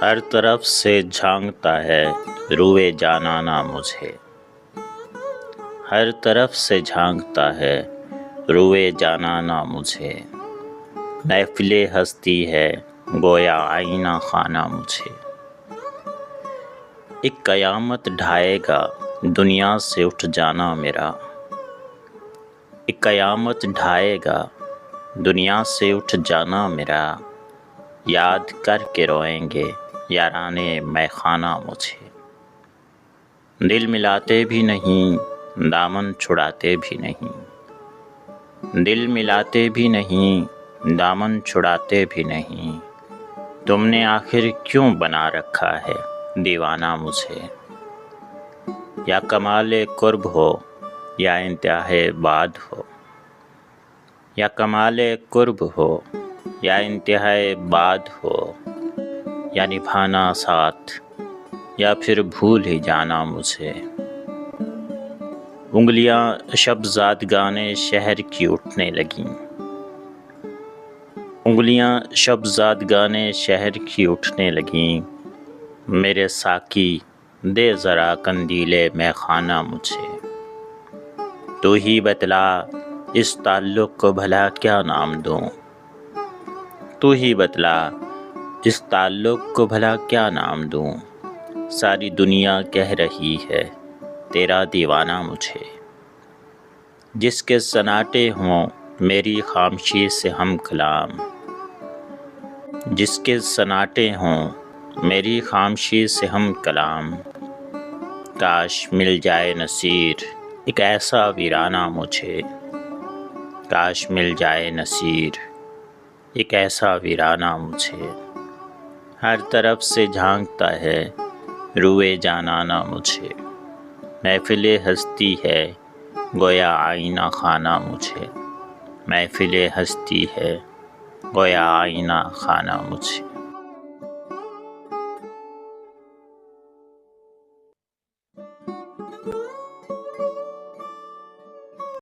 ہر طرف سے جھانکتا ہے روئے جانانا مجھے، ہر طرف سے جھانکتا ہے روئے جانانا مجھے، محفل ہستی ہے گویا آئینہ خانہ مجھے، ایک قیامت ڈھائے گا دنیا سے اٹھ جانا میرا، ایک قیامت ڈھائے گا دنیا سے اٹھ جانا میرا، یاد کر کے روئیں گے یارانے مے خانہ مجھے، دل ملاتے بھی نہیں دامن چھڑاتے بھی نہیں، دل ملاتے بھی نہیں دامن چھڑاتے بھی نہیں، تم نے آخر کیوں بنا رکھا ہے دیوانہ مجھے، یا کمال قرب ہو یا انتہائے بعد ہو، یا کمال قرب ہو یا انتہائے بعد ہو، یا نبھانا ساتھ یا پھر بھول ہی جانا مجھے، انگلیاں شب زادگانے شہر کی اٹھنے لگیں، انگلیاں شب زادگانے شہر کی اٹھنے لگیں، میرے ساقی دے ذرا قندیل مے خانہ مجھے، تو ہی بتلا اس تعلق کو بھلا کیا نام دوں، تو ہی بتلا اس تعلق کو بھلا کیا نام دوں، ساری دنیا کہہ رہی ہے تیرا دیوانہ مجھے، جس کے سناٹے ہوں میری خاموشی سے ہم کلام، جس کے سناٹے ہوں میری خاموشی سے ہم کلام، کاش مل جائے نصیر ایک ایسا ویرانہ مجھے، کاش مل جائے نصیر ایک ایسا ویرانہ مجھے، ہر طرف سے جھانکتا ہے روئے جانانا مجھے، محفل ہستی ہے گویا آئینہ خانہ مجھے، محفل ہستی ہے گویا آئینہ خانہ مجھے۔